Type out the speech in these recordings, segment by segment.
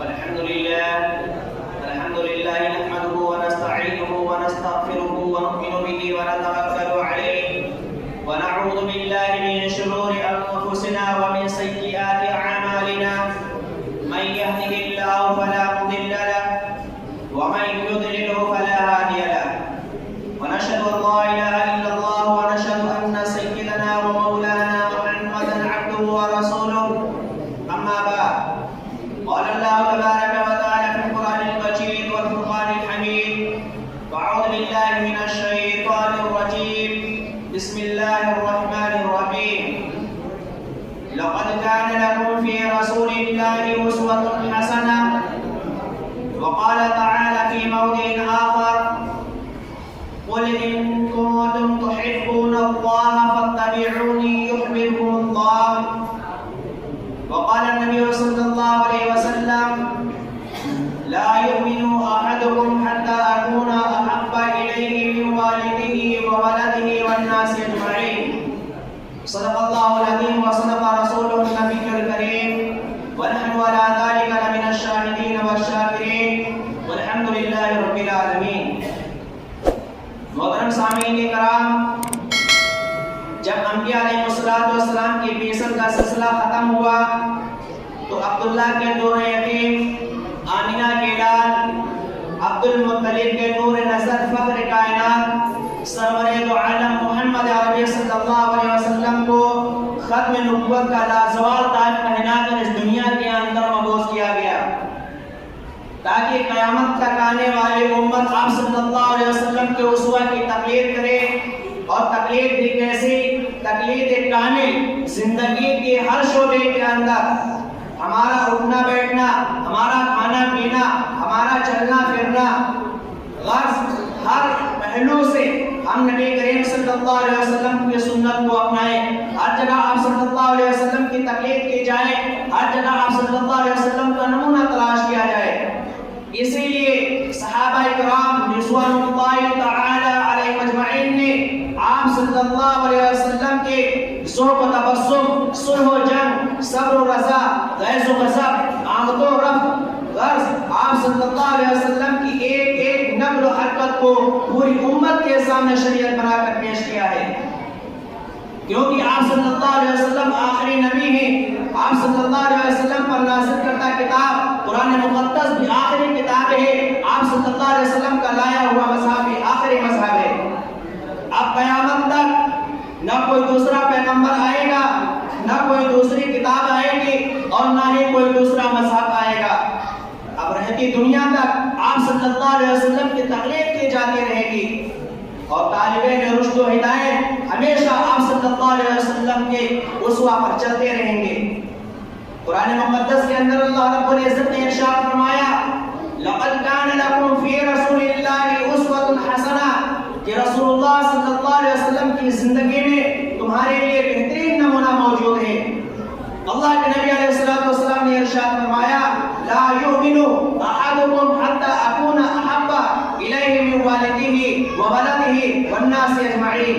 الحمد لله نحمده ونستعينه ونستغفره ونؤمن به ونتوكل عليه ونعوذ بالله من شرور أنفسنا ومن سيئات أعمالنا من يهده الله فلا مضل له ومن يضلله فلا هادي له ونشهد أن لا إله إلا الله ونشهد أن سيدنا ومولانا محمدا عبده ورسوله أما بعد قال الله تبارك وتعالى في القرآن المجيد والفرقان الحميد أعوذ بالله من الشيطان الرجيم بسم الله الرحمن الرحيم لقد كان لكم في رسول الله أسوة حسنة وقال تعالى في موضع آخر قل إن كنتم تحبون الله فاتبعوني يحببكم الله وقال النبي صلى الله عليه وسلم لا يؤمن أحدكم حتى أكون أحب إليه من والده وولده والناس أجمعين صدق الله العظيم وصدق رسوله النبي الكريم ونحن على ذلك لمن الشاهدين والشاكرين والحمد لله رب العالمين. محترم سامعین کرام، جب انبیاء علیہ السلام کی بعثت کا سلسلہ ختم ہوا تو عبداللہ کے نور یتیم، آمینہ کے لال، عبد المطلب کے نور نظر، فخر کائنات، سرور دو عالم محمد عربی صلی اللہ علیہ وسلم کو ختم نبوت کا لازوال تاج پہنا کر اس دنیا کے اندر مبعوث کیا گیا تاکہ قیامت تک آنے والی امت آپ صلی اللہ علیہ وسلم کے اسوہ کی تقلید کرے، اور تقلید بھی کیسی؟ تقلید کامل، زندگی کے ہر شعبے کے اندر ہمارا اٹھنا بیٹھنا، ہمارا کھانا پینا، ہمارا چلنا پھرنا، غرض ہر پہلو سے ہم نبی کریم صلی اللہ علیہ وسلم کی سنت کو اپنائیں، ہر جگہ آپ صلی اللہ علیہ وسلم کی تقلید کی جائے، ہر جگہ آپ صلی اللہ علیہ وسلم کا نمونہ تلاش کیا جائے. اسی لیے صحابہ کرام رضوان اللہ تعالی علیہم اجمعین نے آپ صلی اللہ علیہ وسلم کے ذوق و تبسم، صلح و جنگ، صبر و رضا، غیظ و غضب، آمد و رفع، غرض آپ صلی اللہ علیہ وسلم کی ایک ایک نقل و حرکت کو پوری امت کے سامنے شریعت بنا کر پیش کیا ہے، کیونکہ آپ صلی اللہ علیہ وسلم آخری نبی ہیں. آپ صلی اللہ علیہ وسلم پر نازل کردہ کتاب قرآن مقدس بھی آخری کتاب ہے. آپ صلی اللہ علیہ وسلم کا لایا ہوا مذہب بھی آخری مذہب ہے. اب قیامت تک نہ کوئی دوسرا پیغمبر آئے گا، نہ کوئی دوسری کتاب آئے گی، اور نہ ہی کوئی دوسرا مذہب آئے گا. اب رہتی دنیا تک آپ صلی اللہ علیہ وسلم کی تقلید کی جاتی رہے گی، اور طالبین رشد و ہدایت ہمیشہ آپ صلی اللہ علیہ وسلم کے اسوہ پر چلتے رہیں گے. قرآن مقدس کے اندر اللہ رب العزت نے ارشاد فرمایا لَقَدْ كَانَ لَكُمْ فِي رَسُولِ اللَّهِ أُسْوَةٌ حَسَنَةٌ، کہ رسول اللہ صلی اللہ علیہ وسلم کی زندگی میں تمہارے لیے بہترین نمونہ موجود ہے. اللہ کے نبی علیہ السلام نے ارشاد فرمایا لا يؤمن احدكم حتى اكون احب اليه من والده وولده والناس اجمعين،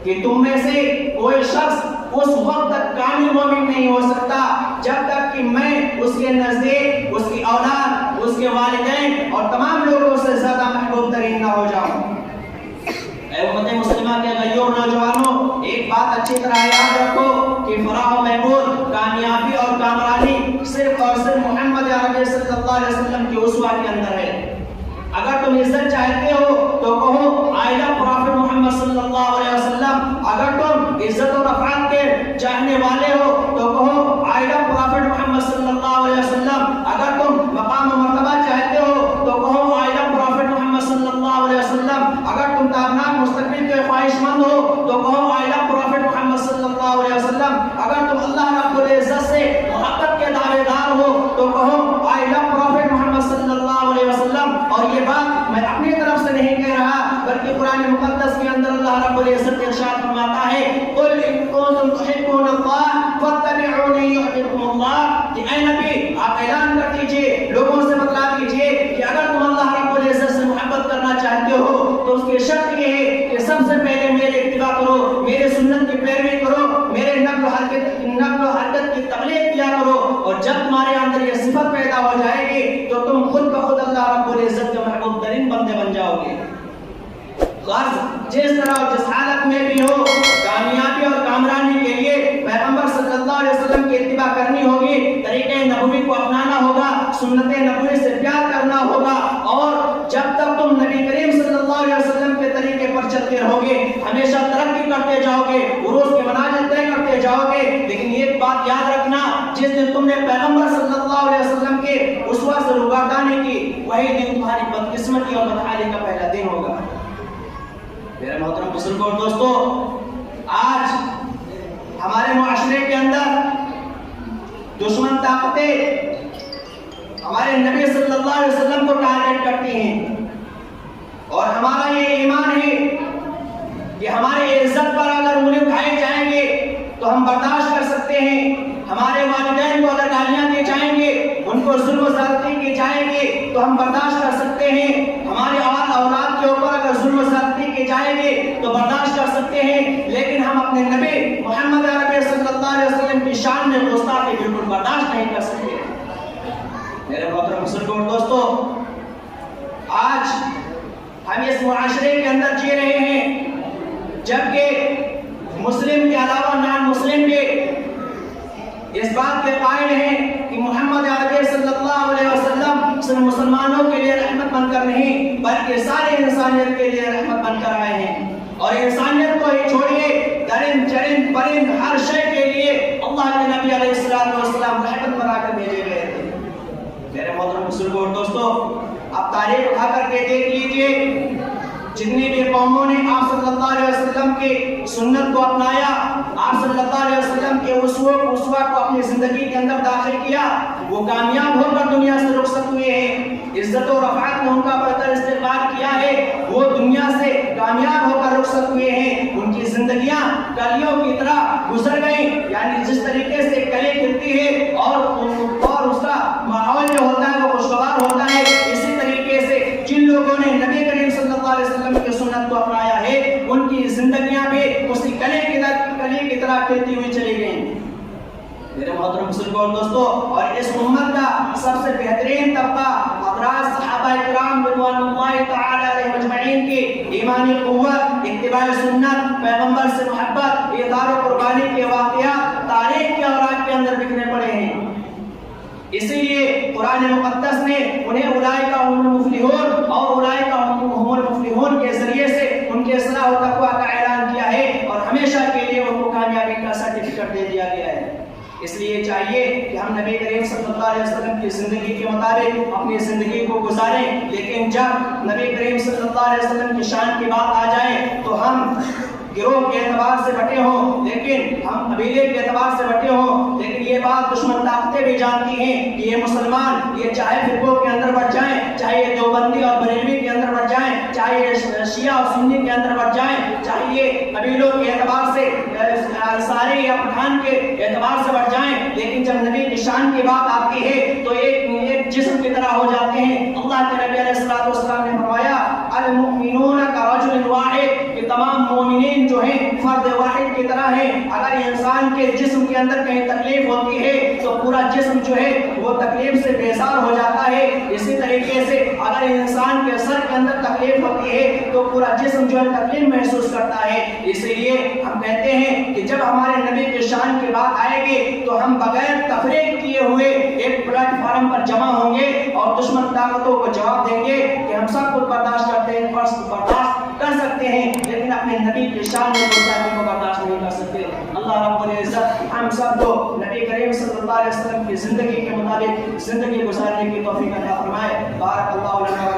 کہ تم میں سے کوئی شخص اس وقت تک کامل مومن نہیں ہو سکتا جب تک کہ میں اس کے نزدیک، اس کی اولاد، اس کے والدین اور تمام لوگوں سے زیادہ محبوب ترین نہ ہو جاؤں. اے امت مسلمہ کے غیور نوجوانوں، ایک بات اچھی طرح یاد رکھو کہ فلاح و بہبود، کامیابی اور کامرانی صرف اور صرف محمد عربی صلی اللہ علیہ وسلم کی اسوہ کے اندر ہے. اگر تم عزت چاہتے ہو تو کہو آئی لو پروفٹ محمد صلی اللہ علیہ وسلم. اگر تم عزت و رفعت کے چاہنے والے ہو تو کہو آئی لو پروفٹ محمد صلی اللہ علیہ وسلم. اگر تم مقام و مرتبہ چاہتے ہو تو کہو آئی لو پروفٹ محمد صلی اللہ علیہ وسلم. اگر تم تابناک مستقبل کے خواہش مند ہو تو کہو آئی لو پروفٹ محمد صلی اللہ علیہ وسلم. اگر تم اللہ رب العزت سے محبت کے دعوے دار ہو تو کہو آئی لو پروفٹ محمد صلی اللہ علیہ وسلم. اور یہ بات میں اپنی طرف سے نہیں کہہ رہا بلکہ قرآن مقدس کے اندر اللہ رب العزت ارشاد فرماتا ہے قل ان کنتم تحبون اللہ فاتبعونی یحببکم اللہ، کہ اے نبی آپ اعلان کر دیجئے، لوگوں سے بتلا دیجئے کہ اگر تم اللہ رب العزت سے محبت کرنا چاہتے ہو تو اس کی شرط یہ ہے کہ سب سے پہلے میرے اتباع کرو، میرے سنت کی پیروی کرو، میرے نقل و حرکت کی تقلید کیا کرو. اور جب تمہارے اندر یہ صفت پیدا ہو جائے غرض جس طرح اور جس حالت میں بھی ہو کامیابی اور کامرانی کے لیے پیغمبر صلی اللہ علیہ وسلم کی اتباع کرنی ہوگی، طریقہ نبوی کو اپنانا ہوگا، سنت نبوی سے پیار کرنا ہوگا، اور جب تک تم نبی کریم صلی اللہ علیہ وسلم کے طریقے پر چلتے رہو گے ہمیشہ ترقی کرتے جاؤ گے، عروج کے منازل طے کرتے جاؤ گے۔ لیکن ایک بات یاد رکھنا، جس دن تم نے پیغمبر صلی اللہ علیہ وسلم کے اسوہ سے روگردانی کی وہی دن تمہاری بدقسمتی اور بدحالی کا پہلا دن ہوگا۔ میرے محترم بزرگوں اور دوستو، آج ہمارے معاشرے کے اندر دشمن طاقتیں ہمارے نبی صلی اللہ علیہ وسلم کو ٹارگٹ کرتی ہیں، اور ہمارا یہ ایمان ہے کہ ہماری عزت پر اگر انگلی اٹھائے جائیں گے تو ہم برداشت کر سکتے ہیں، ہمارے والدین کو اگر گالیاں دی جائیں گے، ان کو ظلم و زیادتی کی جائے گی تو ہم برداشت کر سکتے ہیں، ہمارے اولاد کے اوپر اگر ظلم و زیادتی کی جائے گی تو برداشت کر سکتے ہیں، لیکن ہم اپنے نبی محمد عربی صلی اللہ علیہ وسلم کی شان میں گستاخی بالکل برداشت نہیں کر سکتے۔ میرے محترم بزرگوں اور دوستو، آج ہم اس معاشرے کے اندر جی رہے ہیں جبکہ مسلم کے علاوہ نان مسلم بھی اس بات کے قائل ہیں کہ محمد عربی صلی اللہ علیہ وسلم صرف مسلمانوں کے لیے رحمت بن کر نہیں بلکہ سارے انسانیت کے لیے رحمت بن کر آئے ہیں، اور انسانیت کو ہی چھوڑیے، درند چرند پرند ہر شے کے لیے اللہ کے نبی علیہ السلام رحمت بنا کر بھیجے گئے تھے۔ میرے محترم بزرگوں اور دوستو، اب تاریخ اٹھا کر کے دیکھ لیجئے، جتنی بھی قوموں نے آپ صلی اللہ علیہ وسلم کی سنت کو اپنایا، آپ صلی اللہ علیہ وسلم کے اسوہ کو اپنی زندگی کے اندر داخل کیا، وہ کامیاب ہو کر دنیا سے رخصت ہوئے ہیں، عزت و رفعت میں ان کا بہتر استقبال کیا ہے، وہ دنیا سے کامیاب ہو کر رخصت ہوئے ہیں، ان کی زندگیاں کلیوں کی طرح گزر گئیں، یعنی جس طریقے سے کلی گرتی ہے اور اس کا ماحول جو ہوتا ہے وہ خوشگوار ہوتا ہے، اسی طریقے سے جن لوگوں نے نبی کریم صلی اللہ علیہ وسلم کی سنت کو اپنایا ہے ان کی زندگیاں بھی اسی کلی کی طرح کھلتی ہوئی چلی گئیں۔ میرے محترم بزرگوں اور دوستو، اور اس امت کا سب سے بہترین طبقہ حضرات صحابہ کرام رضوان اللہ تعالی علیہ مجمعین کی ایمانی قوت، اتباع سنت، پیغمبر سے محبت، ایثار و قربانی کے واقعات تاریخ کے اوراق کے اندر بکھرے پڑے ہیں۔ اسی لیے قرآن مقدس نے انہیں اولئک هم المفلحون اور اولئک هم المفلحون کے ذریعے سے ان کے اصلاح و تقویٰ کا اعلان کیا ہے، اور ہمیشہ کے لیے ان کو کامیابی کا سرٹیفکیٹ دے دیا گیا ہے۔ اس لیے چاہیے کہ ہم نبی کریم صلی اللہ علیہ وسلم کی زندگی کے مطابق اپنی زندگی کو گزاریں، لیکن جب نبی کریم صلی اللہ علیہ وسلم کی شان کی بات آ جائے تو ہم گروہ کے اعتبار سے بٹے ہوں، لیکن ہم قبیلے کے اعتبار سے بٹے ہوں، لیکن یہ بات دشمن طاقتیں بھی جانتی ہیں کہ یہ مسلمان یہ چاہے فرقوں کے اندر بٹ جائیں، چاہے یہ دیوبندی اور بریلوی کے اندر بٹ جائیں، چاہے یہ شیعہ اور سنی کے اندر بٹ جائیں، چاہے یہ قبیلوں کے اعتبار سے انصاری یا پٹھان کے اعتبار سے بٹ جائیں، لیکن جب نبی کی شان کی بات آتی ہے تو ایک جسم کی طرح ہو جاتے ہیں۔ اللہ کے نبی علیہ السلام نے فرمایا المؤمنون کرجل واحد، کہ تمام مومنین جو ہیں فرد واحد کی طرح ہیں، اگر انسان کے جسم کے اندر کہیں تکلیف ہوتی ہے تو پورا جسم جو ہے وہ تکلیف سے بیزار ہو جاتا ہے، اسی طریقے سے اگر انسان کے سر کے اندر تکلیف ہوتی ہے تو پورا جسم جو ہے تکلیف محسوس کرتا ہے۔ اسی لیے ہم کہتے ہیں کہ جب ہمارے نبی کی شان کی بات آئے گی تو ہم بغیر تفریق کیے ہوئے ایک پلیٹ فارم پر جمع ہوں گے اور دشمن طاقتوں کو جواب دیں گے کہ ہم سب کچھ برداشت کرتے ہیں، برداشت کر سکتے ہیں، لیکن اپنے نبی کی شان میں گستاخی کو برداشت نہیں کر سکتے۔ اللہ رب العزت ہم سب کو نبی کریم صلی اللہ علیہ وسلم کی زندگی کے مطابق زندگی گزارنے کی توفیق عطا فرمائے۔ بارک اللہ لنا